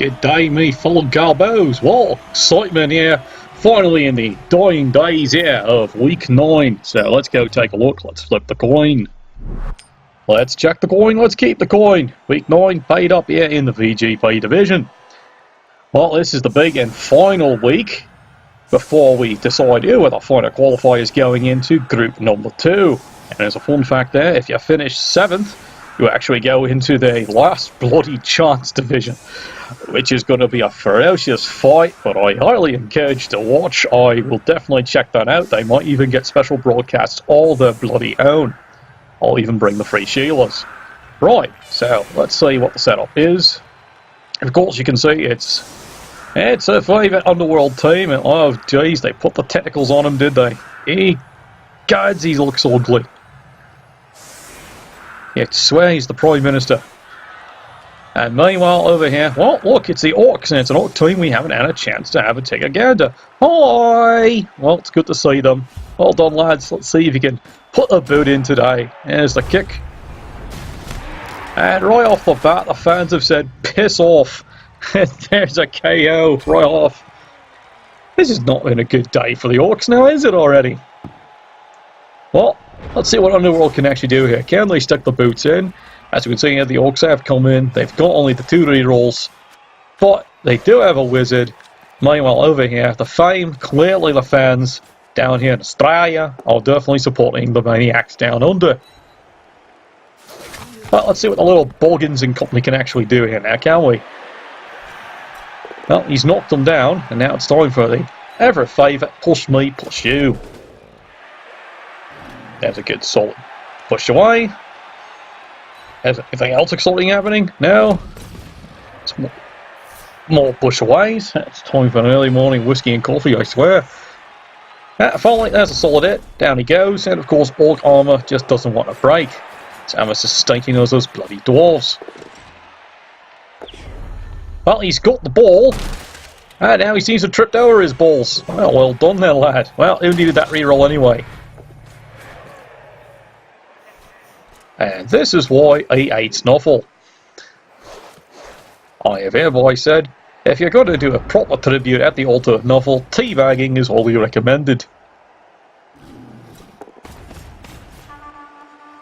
Good day, me fellow garbos. Well, excitement here. Finally in the dying days here of week 9. So let's go take a look. Let's flip the coin. Let's check the coin. Let's keep the coin. Week 9 paid up here in the VGP Division. Well, this is the big and final week before we decide who are the final qualifiers going into group number 2. And there's a fun fact there. If you finish 7th, you actually go into the last bloody chance division, which is going to be a ferocious fight, but I highly encourage to watch. I will definitely check that out. They might even get special broadcasts all their bloody own. I'll even bring the free Sheilas. Right, so let's see what the setup is. Of course, you can see it's a favourite Underworld team, and oh jeez, they put the technicals on him, did they? Gods, he looks ugly. You swear he's the Prime Minister. And meanwhile over here, well look, it's the Orcs, and it's an Orc team we haven't had a chance to have a take a gander. Hi! Well, it's good to see them. Well done, lads. Let's see if you can put a boot in today. There's the kick. And right off the bat, the fans have said, piss off. There's a KO right off. This has not been a good day for the Orcs now, is it already? Well, let's see what Underworld can actually do here. Can they stick the boots in? As you can see here, the Orcs have come in. They've got only the 2 rerolls, but they do have a wizard. Meanwhile, over here, the fame, clearly the fans down here in Australia are definitely supporting the Maniacs down under. But let's see what the little Boggins and company can actually do here now, can we? Well, he's knocked them down, and now it's time for the ever favourite push me, push you. There's a good solid push away. Is anything else exciting happening? No. It's more push aways. It's time for an early morning whiskey and coffee, I swear. Finally, there's a solid hit. Down he goes. And of course, Orc armour just doesn't want to break. It's almost as stinking as those bloody dwarves. Well, he's got the ball. And now he seems to have tripped over his balls. Well done there, lad. Well, who needed that reroll anyway? And this is why he hates Snuffle. I have hereby said, if you're going to do a proper tribute at the altar of Snuffle, teabagging is wholly recommended.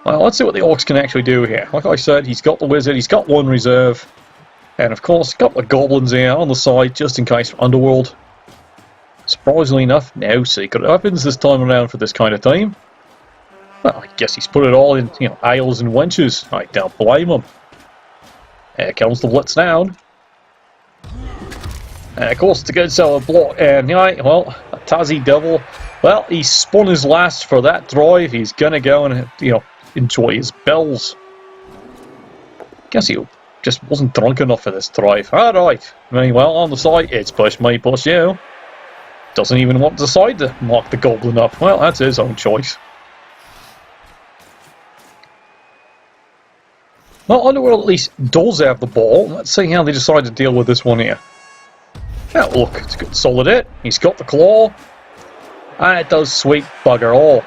Well, let's see what the Orcs can actually do here. Like I said, he's got the wizard, he's got 1 reserve, and of course, a couple of goblins here on the side, just in case for Underworld. Surprisingly enough, no secret weapons this time around for this kind of team. Well, I guess he's put it all in, ales and wenches. I don't blame him. Here comes the blitz down. And of course, it's a good solid block. And, well, a Tassie Devil. Well, he spun his last for that drive. He's going to go and, enjoy his bells. Guess he just wasn't drunk enough for this drive. Alright. Meanwhile, on the side, it's push me, push you. Doesn't even want to decide to mark the goblin up. Well, that's his own choice. Well, Underworld at least does have the ball. Let's see how they decide to deal with this one here. Now, look, it's a good solid hit. He's got the claw. And it does sweet bugger all.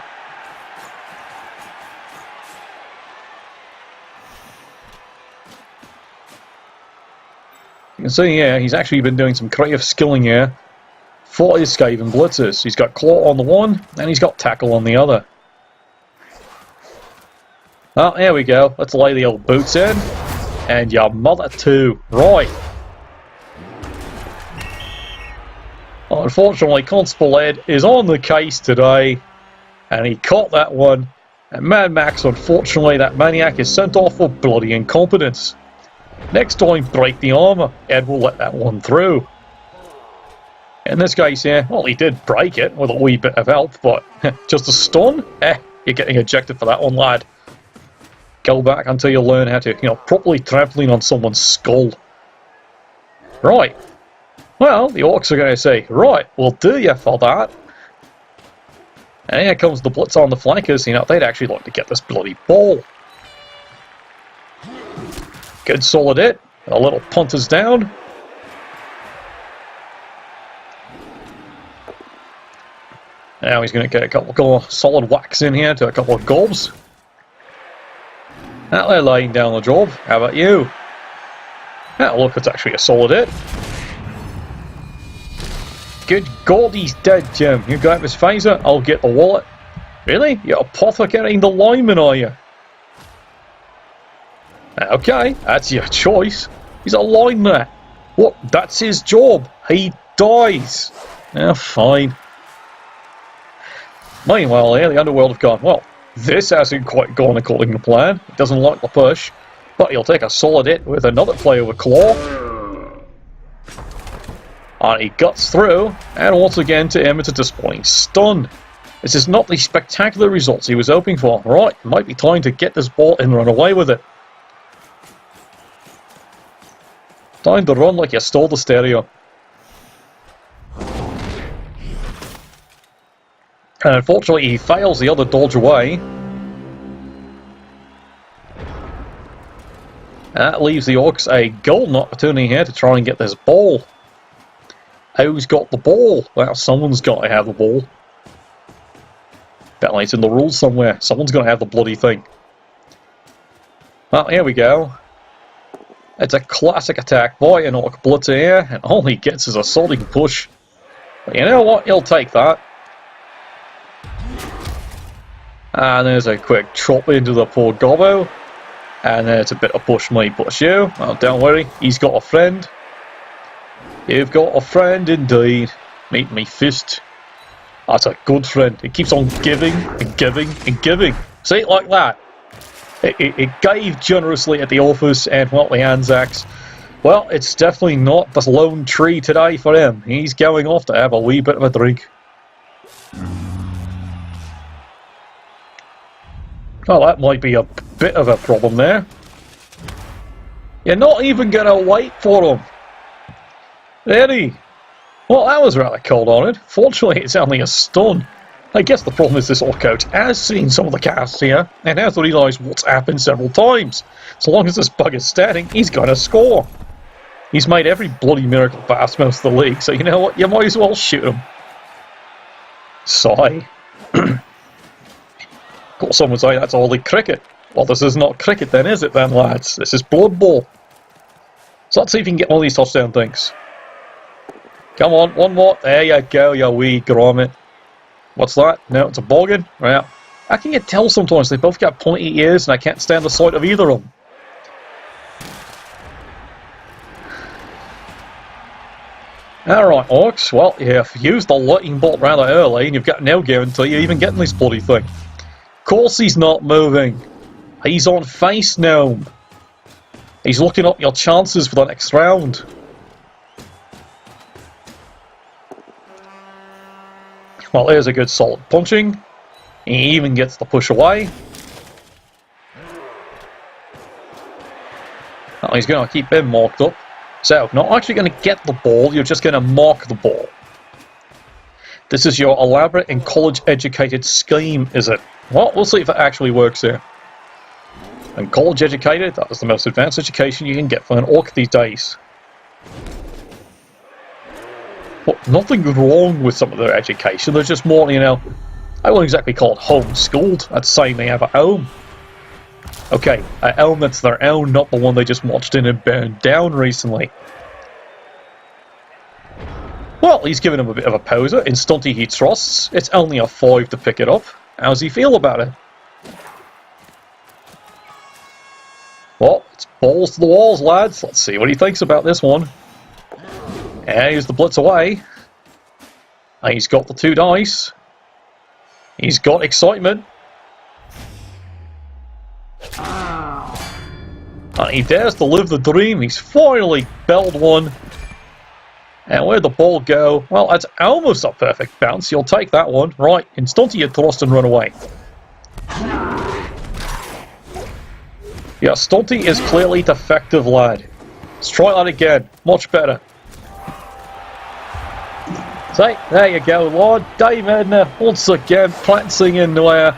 You can see here, he's actually been doing some creative skilling here for his Skaven blitzers. He's got claw on the one, and he's got tackle on the other. Oh, here we go. Let's lay the old boots in. And your mother too. Right. Well, unfortunately, Constable Ed is on the case today. And he caught that one. And Mad Max, unfortunately, that maniac is sent off for bloody incompetence. Next time, break the armour. Ed will let that one through. In this case here, well, he did break it with a wee bit of help. But just a stun? You're getting ejected for that one, lad. Go back until you learn how to, properly trampling on someone's skull. Right. Well, the Orcs are going to say, right, we'll do you for that. And here comes the blitz on the flankers. They'd actually like to get this bloody ball. Good solid hit. A little punters down. Now he's going to get a couple of solid whacks in here to a couple of gobs. Now they're laying down the job. How about you? Ah, look, it's actually a solid hit. Good God, he's dead, Jim. You grab his phaser, I'll get the wallet. Really? You're apothecating the lineman, are you? Okay, that's your choice. He's a lineman. What? That's his job. He dies. Fine. Meanwhile, here, the Underworld have gone, well, this hasn't quite gone according to plan. He doesn't like the push, but he'll take a solid hit with another player with Claw. And he guts through, and once again to him it's a disappointing stun. This is not the spectacular results he was hoping for. Right, might be time to get this ball and run away with it. Time to run like you stole the stereo. And unfortunately he fails the other dodge away. That leaves the Orcs a golden opportunity here to try and get this ball. Who's got the ball? Well, someone's got to have the ball. Apparently it's in the rules somewhere. Someone's got to have the bloody thing. Well, here we go. It's a classic attack by an Orc Blitzer here, and all he gets is a sodding push. But you know what? He'll take that. And there's a quick chop into the poor Gobbo. And there's a bit of push me, push you. Well, don't worry, he's got a friend. You've got a friend indeed. Meet me fist. That's a good friend. It keeps on giving and giving and giving. See, like that. It gave generously at the office, and well, the Anzacs. Well, it's definitely not the lone tree today for him. He's going off to have a wee bit of a drink. Well, that might be a bit of a problem there. You're not even going to wait for him. Eddie. Well, that was rather cold-hearted. Fortunately, it's only a stun. I guess the problem is this Orc coach has seen some of the casts here and has realised what's happened several times. So long as this bug is standing, he's going to score. He's made every bloody miracle pass most of the league, so you know what? You might as well shoot him. Sigh. Got someone say that's all the cricket. Well, this is not cricket then, is it then, lads? This is Blood Bowl. So let's see if you can get one of these touchdown things. Come on, one more. There you go, you wee grommet. What's that? No, it's a boggin. Right. How can you tell sometimes? They both got pointy ears and I can't stand the sight of either of them. Alright, Orcs. Well, you've used the lightning bolt rather early and you've got no guarantee you're even getting this bloody thing. Of course he's not moving. He's on face gnome. He's looking up your chances for the next round. Well, here's a good solid punching. He even gets the push away. Well, he's going to keep him marked up. So, not actually going to get the ball, you're just going to mark the ball. This is your elaborate and college-educated scheme, is it? Well, we'll see if it actually works here. And college-educated, that is the most advanced education you can get for an Orc these days. But nothing wrong with some of their education, they're just more, you know, I wouldn't exactly call it homeschooled. That's saying they have a home. Okay, a home that's their own, not the one they just watched in and burned down recently. Well, he's given him a bit of a poser. In stunty he trusts. It's only a 5 to pick it up. How does he feel about it? Well, it's balls to the walls, lads. Let's see what he thinks about this one. And here's the blitz away. And he's got the 2 dice. He's got excitement. And he dares to live the dream. He's finally belled one. And where'd the ball go? Well, that's almost a perfect bounce. You'll take that one. Right, in stunty you thrust and run away. Yeah, stunty is clearly defective, lad. Let's try that again. Much better. So, there you go, Lord. Dave Edna, once again, prancing in there.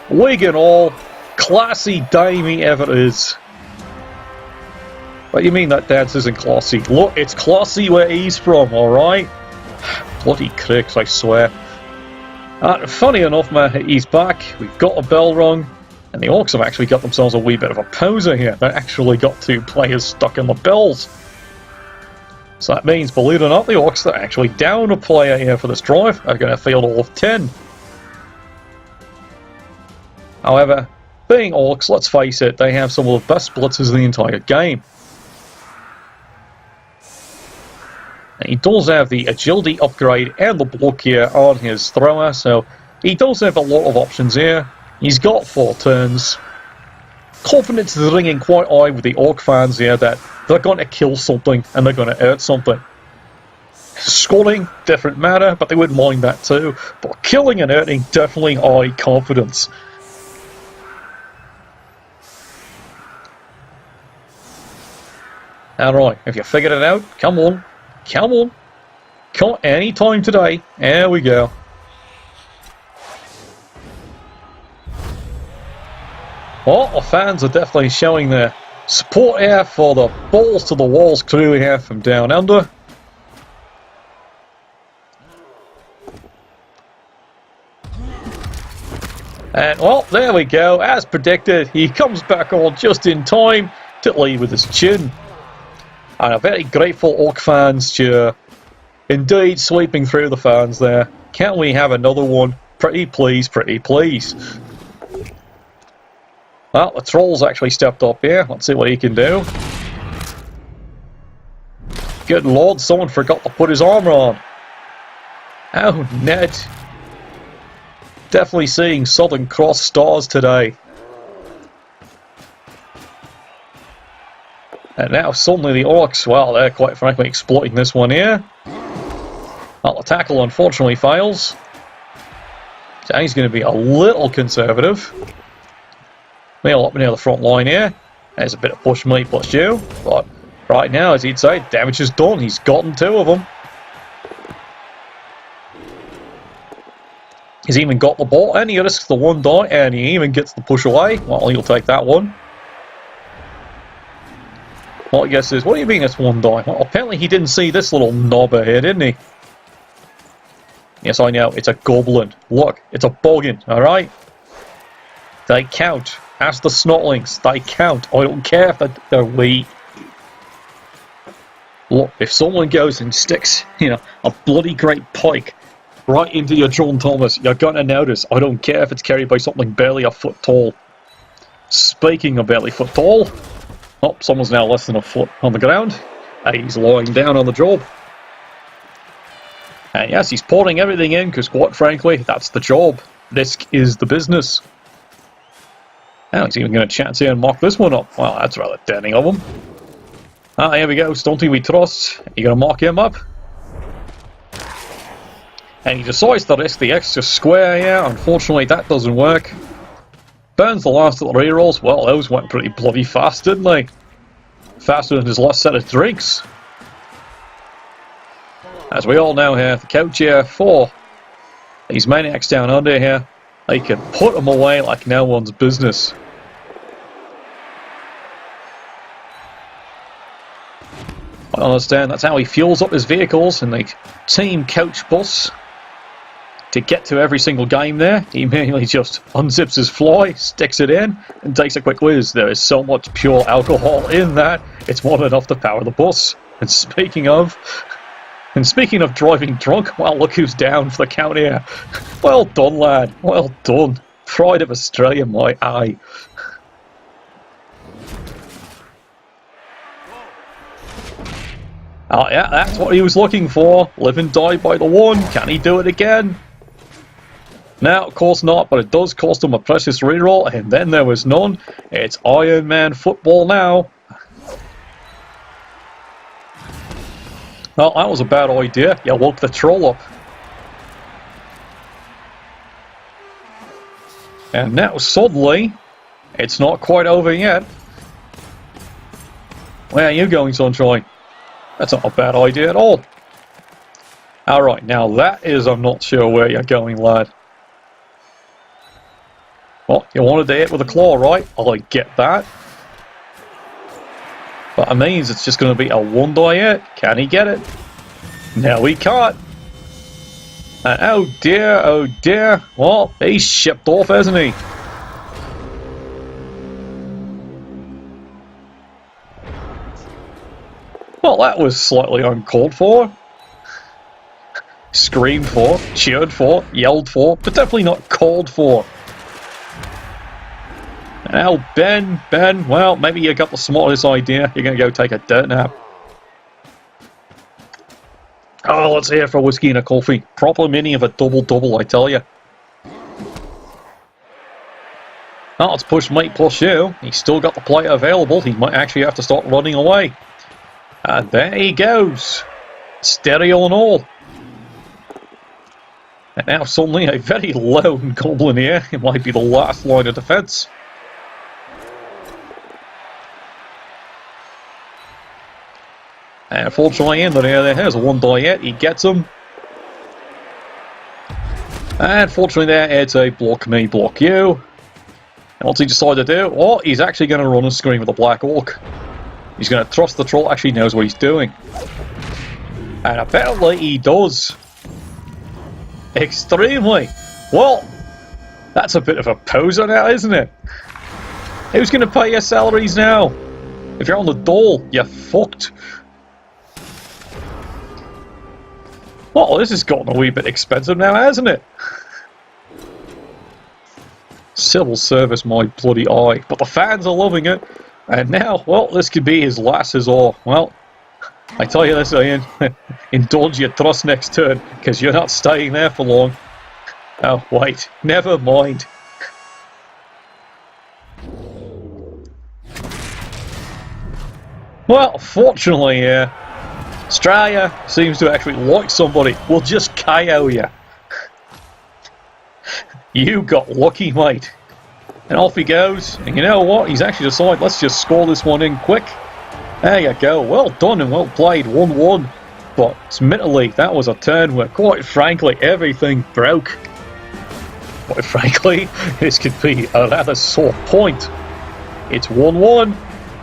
Wig and all. Classy dame he ever is. What do you mean that dance isn't classy? Look, it's classy where he's from, alright? Bloody cricks, I swear. Funny enough, man, he's back. We've got a bell rung. And the Orcs have actually got themselves a wee bit of a poser here. They actually got 2 players stuck in the bills. So that means, believe it or not, the Orcs are actually down a player here for this drive. They're going to field all of 10. However, being Orcs, let's face it, they have some of the best blitzers in the entire game. And he does have the agility upgrade and the block here on his thrower, so he does have a lot of options here. He's got 4 turns. Confidence is ringing quite high with the Orc fans here that they're going to kill something and they're going to hurt something. Scoring, different matter, but they wouldn't mind that too. But killing and hurting, definitely high confidence. Alright, if you figured it out, come on. Come on. Come any time today. There we go. Well, the fans are definitely showing their support here for the balls to the walls crew here from down under. And well, there we go. As predicted, he comes back on just in time to lead with his chin. And a very grateful Orc fans cheer. Indeed, sweeping through the fans there. Can't we have another one? Pretty please, pretty please. Well, the Troll's actually stepped up here. Let's see what he can do. Good lord, someone forgot to put his armor on. Oh, Ned. Definitely seeing Southern Cross stars today. And now suddenly the Orcs, well, they're quite frankly exploiting this one here. Well, the tackle unfortunately fails. So he's going to be a little conservative. Nail up near the front line here. There's a bit of push me, push you. But right now, as he'd say, damage is done. He's gotten 2 of them. He's even got the ball, and he risks the 1 die, and he even gets the push away. Well, he'll take that one. Well, I guess is, what do you mean it's 1 die? Well, apparently he didn't see this little knobber here, didn't he? Yes, I know, it's a goblin. Look, it's a boggin, alright? They count. Ask the snotlings, they count. I don't care if they're weak. Look, if someone goes and sticks, a bloody great pike right into your John Thomas, you're gonna notice. I don't care if it's carried by something barely a foot tall. Speaking of barely foot tall, oh, someone's now less than a foot on the ground. He's lying down on the job. And yes, he's pouring everything in, because quite frankly, that's the job. Risk is the business. Now he's even going to chance here and mock this one up. Well, that's rather daring of him. Ah, here we go. Stunty we trust. You're going to mock him up. And he decides to risk the extra square here. Unfortunately, that doesn't work. Burns the last of the rerolls. Well, those went pretty bloody fast, didn't they? Faster than his last set of drinks. As we all know here, the coach here for these maniacs down under here, they can put them away like no one's business. I understand that's how he fuels up his vehicles in the team coach bus. To get to every single game there, he merely just unzips his fly, sticks it in, and takes a quick whiz. There is so much pure alcohol in that, it's more than enough to power the bus. And speaking of driving drunk, well, look who's down for the count here. Well done, lad. Well done. Pride of Australia, my eye. Oh yeah, that's what he was looking for. Live and die by the 1. Can he do it again? Now, of course not, but it does cost him a precious reroll, and then there was none. It's Iron Man football now. Well, that was a bad idea. You woke the troll up. And now, suddenly, it's not quite over yet. Where are you going, Sunshine? That's not a bad idea at all. Alright, now that is, I'm not sure where you're going, lad. Well, you wanted to hit with a claw, right? I get that. But it means it's just going to be a 1 die hit. Can he get it? No, he can't. And oh dear, oh dear. Well, he's shipped off, hasn't he? Well, that was slightly uncalled for. Screamed for, cheered for, yelled for, but definitely not called for. Now, Ben, well, maybe you got the smartest idea. You're going to go take a dirt nap. Oh, let's hear for whiskey and a coffee. Proper mini of a double-double, I tell you. Oh, it's push mate plus you. He's still got the player available. He might actually have to start running away. And there he goes. Stereo and all. And now suddenly a very lone goblin here. It might be the last line of defense. And unfortunately, in there's a one die yet. He gets him. And fortunately there, it's a block me, block you. And what's he decide to do? Oh, he's actually going to run and scream with the Black Orc. He's going to trust the troll actually knows what he's doing. And apparently he does. Extremely. Well, that's a bit of a poser now, isn't it? Who's going to pay your salaries now? If you're on the dole, you're fucked. Well, this has gotten a wee bit expensive now, hasn't it? Civil service, my bloody eye. But the fans are loving it. And now, well, this could be his last resort. Well, I tell you this, Ian. Indulge your trust next turn, because you're not staying there for long. Oh, wait. Never mind. Well, fortunately, Australia seems to actually like somebody. We'll just KO you. You got lucky, mate. And off he goes. And you know what? He's actually decided, let's just score this one in quick. There you go. Well done and well played. 1-1. But admittedly, that was a turn where, quite frankly, everything broke. Quite frankly, this could be a rather sore point. It's 1-1.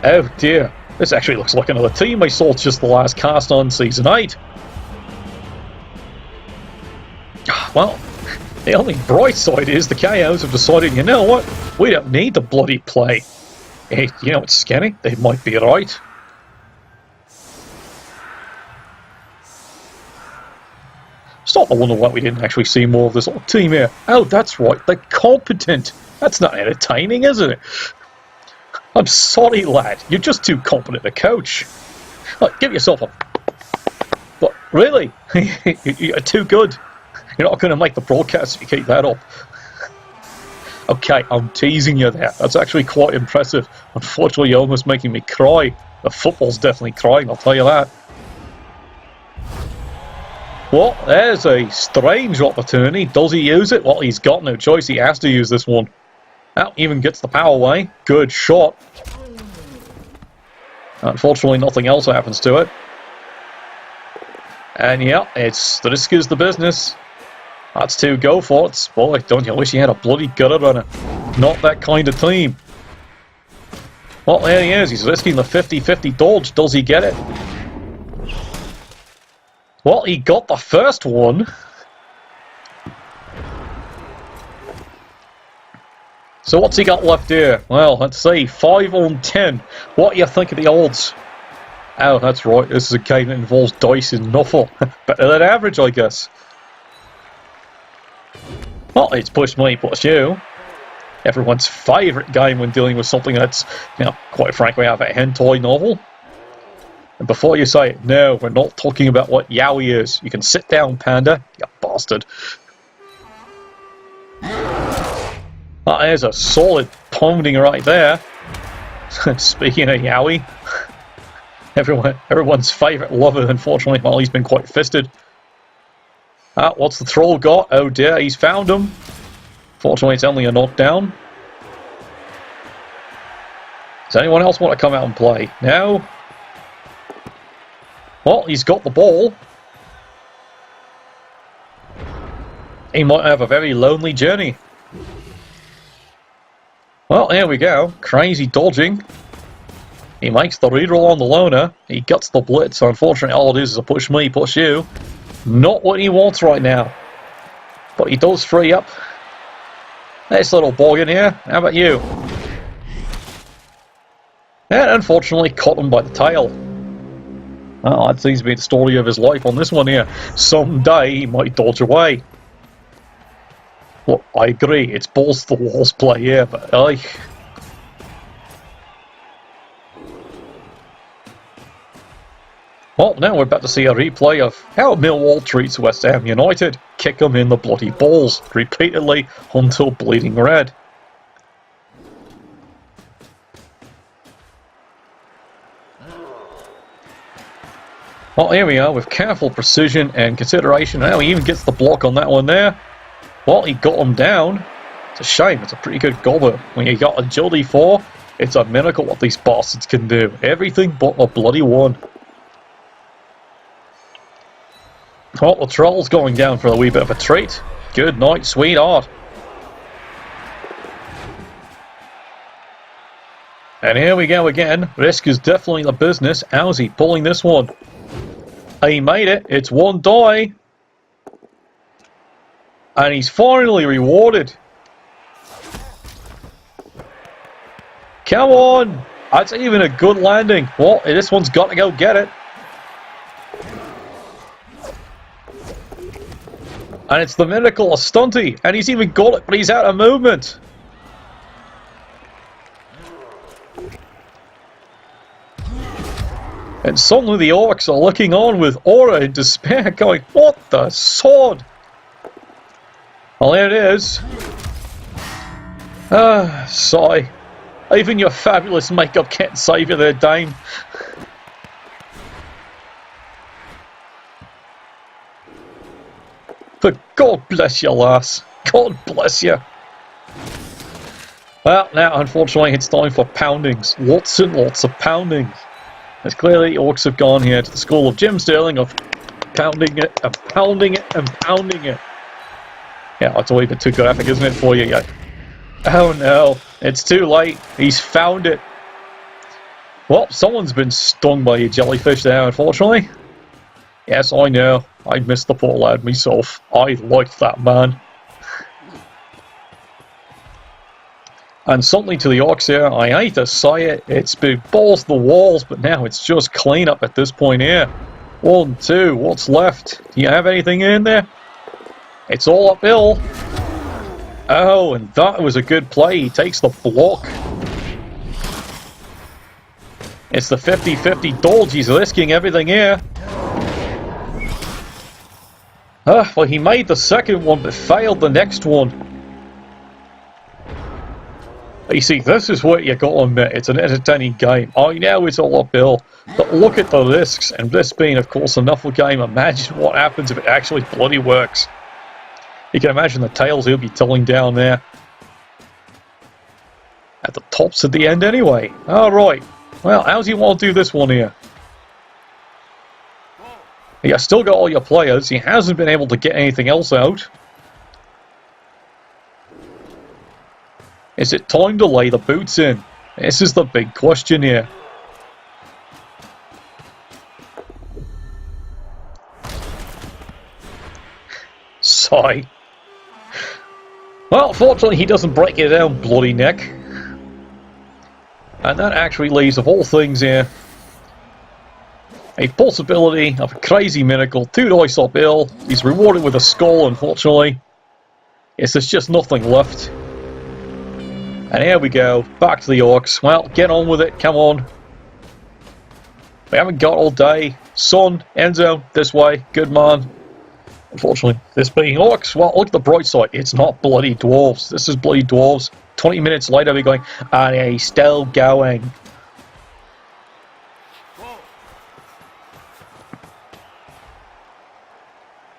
Oh dear. This actually looks like another team I saw just the last cast on Season 8. Well, the only bright side is the KOs have decided, you know what, we don't need to bloody play. Hey, you know what's skinny? They might be right. Stop to wonder why we didn't actually see more of this little team here. Oh, that's right, they're competent. That's not entertaining, isn't it? I'm sorry, lad. You're just too competent to coach. Like, give yourself a... But really? You're too good. You're not going to make the broadcast if you keep that up. Okay, I'm teasing you there. That's actually quite impressive. Unfortunately, you're almost making me cry. The football's definitely crying, I'll tell you that. Well, there's a strange opportunity. Does he use it? Well, he's got no choice. He has to use this one. That even gets the power away. Good shot. Unfortunately, nothing else happens to it. And yeah, this is the business. That's 2 go for it. Boy, don't you wish you had a bloody gutter runner. Not that kind of team. Well, there he is. He's risking the 50-50 dodge. Does he get it? Well, he got the first one. So what's he got left here? Well, let's see. 5 on 10. What do you think of the odds? Oh, that's right. This is a game that involves dice and nothing. Better than average, I guess. Well, it's push me, push you. Everyone's favourite game when dealing with something that's, you know, quite frankly, out of a hentai novel. And before you say it, no, we're not talking about what yaoi is. You can sit down, panda, you bastard. That is a solid pounding right there. Speaking of yaoi, everyone's favourite lover, unfortunately, well, he's been quite fisted. What's the troll got? Oh dear, he's found him. Fortunately, it's only a knockdown. Does anyone else want to come out and play? No? Well, he's got the ball. He might have a very lonely journey. Well, here we go. Crazy dodging. He makes the reroll on the loner. He guts the blitz. Unfortunately, all it is a push me, push you. Not what he wants right now. But he does free up. This little bog in here. How about you? And unfortunately, caught him by the tail. Well, that seems to be the story of his life on this one here. Someday he might dodge away. Well, I agree, it's balls to the walls play here, but well, now we're about to see a replay of how Millwall treats West Ham United. Kick them in the bloody balls, repeatedly, until bleeding red. Well, here we are, with careful precision and consideration. Now he even gets the block on that one there. Well, he got him down. It's a shame, it's a pretty good gobber. When you got agility 4, it's a miracle what these bastards can do. Everything but a bloody 1. Well, the troll's going down for a wee bit of a treat. Good night, sweetheart. And here we go again. Risk is definitely the business. How's he pulling this one? He made it. It's 1 die. And he's finally rewarded. Come on. That's even a good landing. Well, this one's got to go get it. And it's the miracle of Stunty. And he's even got it, but he's out of movement. And suddenly the Orcs are looking on with awe and despair, going, what the sword? Well, there it is. Sigh. Even your fabulous makeup can't save you there, Dame. But God bless you, lass. God bless you. Well, now, unfortunately, it's time for poundings. Lots and lots of poundings. As clearly, Orcs have gone here to the school of Jim Sterling of pounding it and pounding it and pounding it. Yeah, that's a wee bit too graphic, isn't it, for you yet? Oh no, it's too late. He's found it. Well, someone's been stung by a jellyfish there, unfortunately. Yes, I know. I missed the poor lad myself. I liked that man. And something to the Orcs here, I hate to say it, it's been balls to the walls, but now it's just clean up at this point here. 1, 2, what's left? Do you have anything in there? It's all uphill. Oh, and that was a good play. He takes the block. It's the 50-50 dodge. He's risking everything here. Well, he made the second one, but failed the next one. You see, this is what you got to admit. It's an entertaining game. I know it's all uphill, but look at the risks. And this being, of course, a knuckle game, imagine what happens if it actually bloody works. You can imagine the tales he'll be telling down there. At the tops at the end anyway. Alright. Well, how do you want to do this one here? You still got all your players. He hasn't been able to get anything else out. Is it time to lay the boots in? This is the big question here. Sigh. Well, fortunately he doesn't break it down, bloody neck. And that actually leaves, of all things here, a possibility of a crazy miracle. 2 dice uphill. He's rewarded with a skull, unfortunately. Yes, there's just nothing left. And here we go, back to the Orcs. Well, get on with it, come on. We haven't got all day. Son, Enzo, this way, good man. Unfortunately, this being Orcs, well, look at the bright side. It's not bloody dwarves. This is bloody dwarves. 20 minutes later, we're going, and he's still going.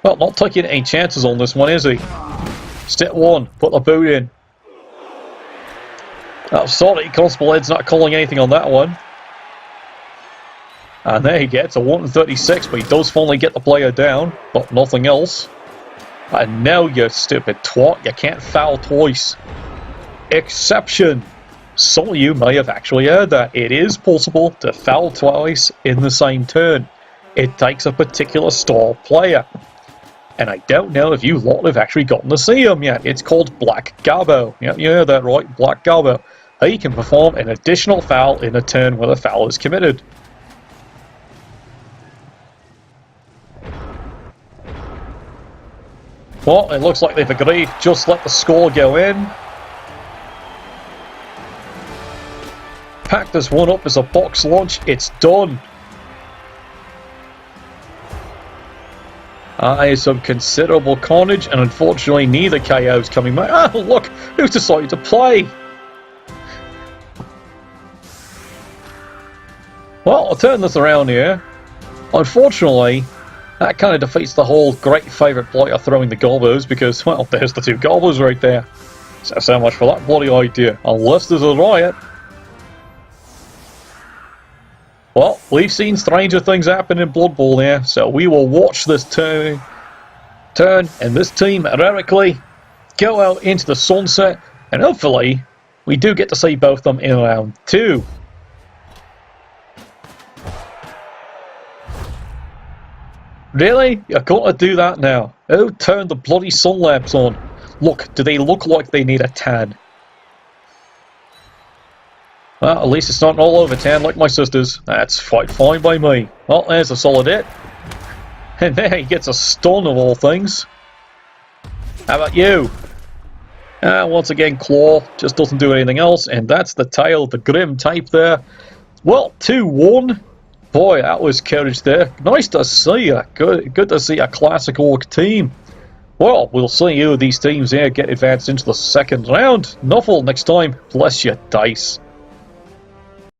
Well, not taking any chances on this one, is he? Step 1, put the boot in. Oh, sorry, Constable Ed's not calling anything on that one. And there he gets a 136, but he does finally get the player down, but nothing else. And now, you stupid twat, you can't foul twice. Exception. Some of you may have actually heard that. It is possible to foul twice in the same turn. It takes a particular style player. And I don't know if you lot have actually gotten to see him yet. It's called Black Garbo. Yep, you heard that right, Black Garbo. He can perform an additional foul in a turn where the foul is committed. Well, it looks like they've agreed. Just let the score go in. Pack this one up as a box lunch. It's done. That is some considerable carnage, and unfortunately neither KO's coming back. Oh, look, who's decided to play? Well, I'll turn this around here. Unfortunately, that kind of defeats the whole great favourite player throwing the gobos, because, well, there's the two gobos right there. So much for that bloody idea. Unless there's a riot. Well, we've seen stranger things happen in Blood Bowl here, so we will watch this turn and this team heroically go out into the sunset, and hopefully we do get to see both of them in round 2. Really? You're going to do that now? Oh, turn the bloody sun lamps on. Look, do they look like they need a tan? Well, at least it's not an all-over tan like my sister's. That's quite fine by me. Well, there's a solid hit. And there he gets a stun of all things. How about you? Once again, Claw just doesn't do anything else. And that's the tail, the grim type there. Well, 2-1. Boy, that was courage there. Nice to see you. Good to see a classic Orc team. Well, we'll see who these teams here get advanced into the second round. Nuffle next time. Bless your dice.